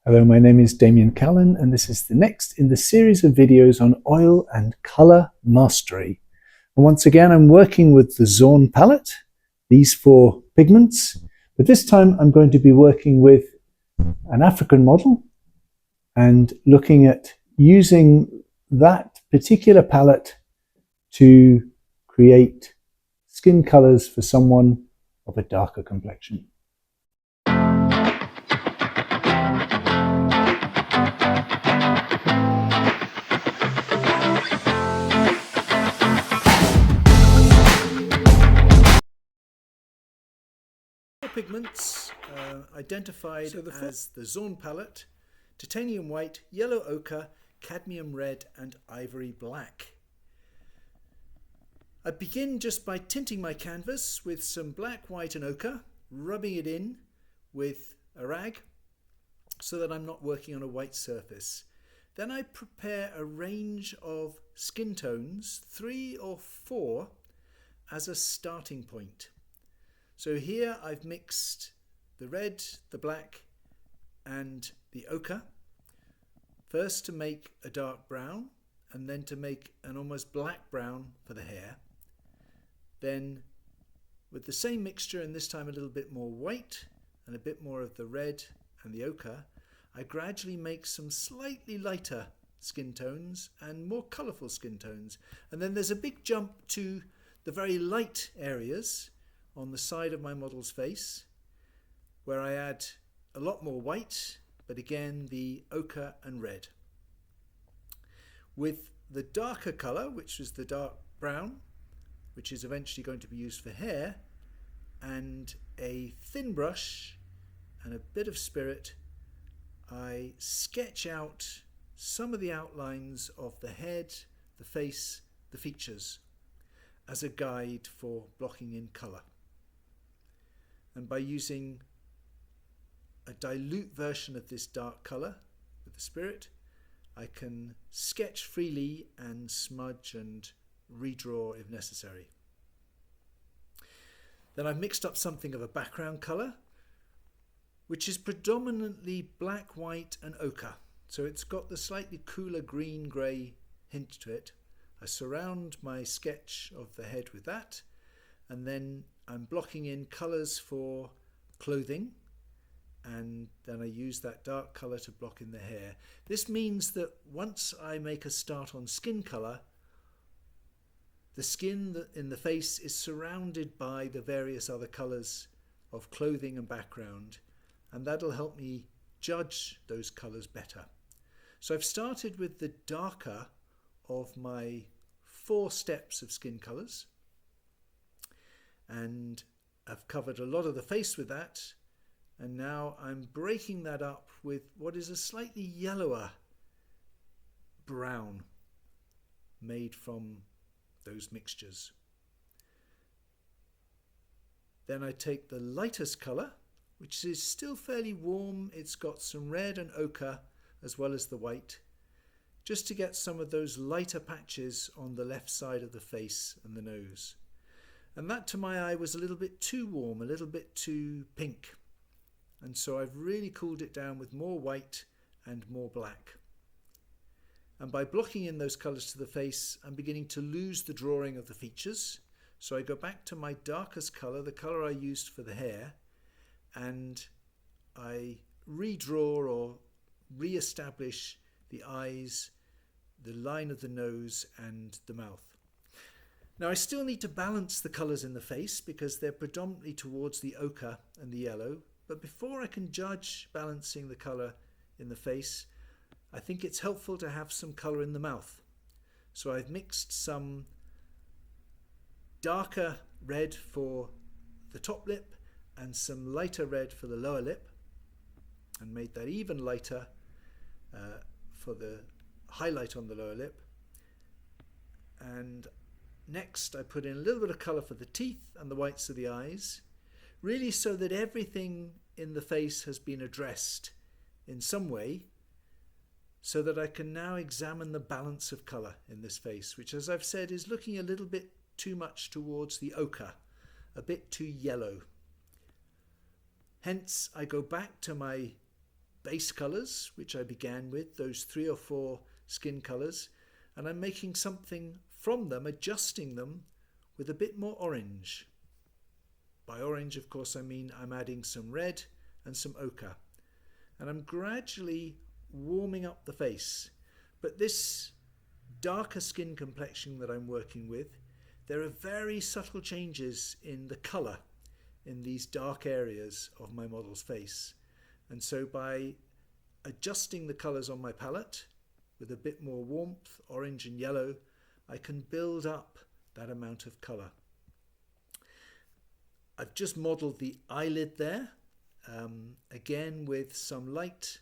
Hello, my name is Damien Callan, and this is the next in the series of videos on oil and colour mastery. And once again, I'm working with the Zorn palette, these four pigments, but this time I'm going to be working with an African model and looking at using that particular palette to create skin colours for someone of a darker complexion. Pigments identified as the Zorn palette: titanium white, yellow ochre, cadmium red and ivory black. I begin just by tinting my canvas with some black, white and ochre, rubbing it in with a rag so that I'm not working on a white surface. Then I prepare a range of skin tones, 3 or 4, as a starting point. So here I've mixed the red, the black and the ochre, first to make a dark brown and then to make an almost black brown for the hair. Then with the same mixture, and this time a little bit more white and a bit more of the red and the ochre, I gradually make some slightly lighter skin tones and more colourful skin tones. And then there's a big jump to the very light areas on the side of my model's face, where I add a lot more white, but again the ochre and red. With the darker colour, which is the dark brown, which is eventually going to be used for hair, and a thin brush and a bit of spirit, I sketch out some of the outlines of the head, the face, the features, as a guide for blocking in colour. And by using a dilute version of this dark colour with the spirit, I can sketch freely and smudge and redraw if necessary. Then I've mixed up something of a background colour, which is predominantly black, white and ochre. So it's got the slightly cooler green-grey hint to it. I surround my sketch of the head with that, and then I'm blocking in colours for clothing, and then I use that dark colour to block in the hair. This means that once I make a start on skin colour, the skin in the face is surrounded by the various other colours of clothing and background, and that'll help me judge those colours better. So I've started with the darker of my 4 steps of skin colours, and I've covered a lot of the face with that, and now I'm breaking that up with what is a slightly yellower brown made from those mixtures. Then I take the lightest colour, which is still fairly warm. It's got some red and ochre as well as the white, just to get some of those lighter patches on the left side of the face and the nose. And that to my eye was a little bit too warm, a little bit too pink. And so I've really cooled it down with more white and more black. And by blocking in those colours to the face, I'm beginning to lose the drawing of the features. So I go back to my darkest colour, the colour I used for the hair, and I redraw or re-establish the eyes, the line of the nose and the mouth. Now I still need to balance the colours in the face because they're predominantly towards the ochre and the yellow, but before I can judge balancing the colour in the face, I think it's helpful to have some colour in the mouth. So I've mixed some darker red for the top lip and some lighter red for the lower lip, and made that even lighter for the highlight on the lower lip. And next I put in a little bit of colour for the teeth and the whites of the eyes, really so that everything in the face has been addressed in some way, so that I can now examine the balance of colour in this face, which, as I've said, is looking a little bit too much towards the ochre, a bit too yellow. Hence I go back to my base colours, which I began with, those 3 or 4 skin colours, and I'm making something from them, adjusting them with a bit more orange. By orange, of course, I mean I'm adding some red and some ochre. And I'm gradually warming up the face. But this darker skin complexion that I'm working with, there are very subtle changes in the colour in these dark areas of my model's face. And so by adjusting the colours on my palette with a bit more warmth, orange and yellow, I can build up that amount of colour. I've just modelled the eyelid there, again with some light,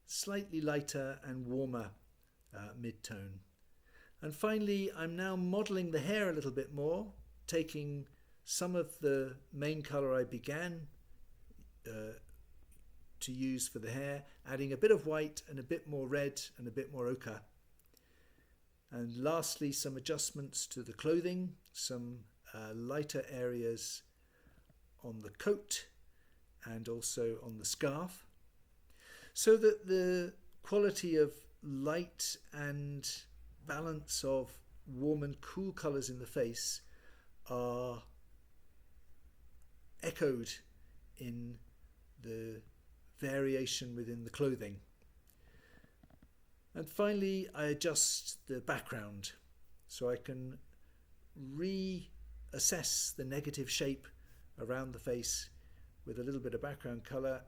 slightly lighter and warmer mid-tone. And finally, I'm now modelling the hair a little bit more, taking some of the main colour I began to use for the hair, adding a bit of white and a bit more red and a bit more ochre. And lastly, some adjustments to the clothing, some lighter areas on the coat and also on the scarf, so that the quality of light and balance of warm and cool colours in the face are echoed in the variation within the clothing. And finally, I adjust the background so I can reassess the negative shape around the face with a little bit of background colour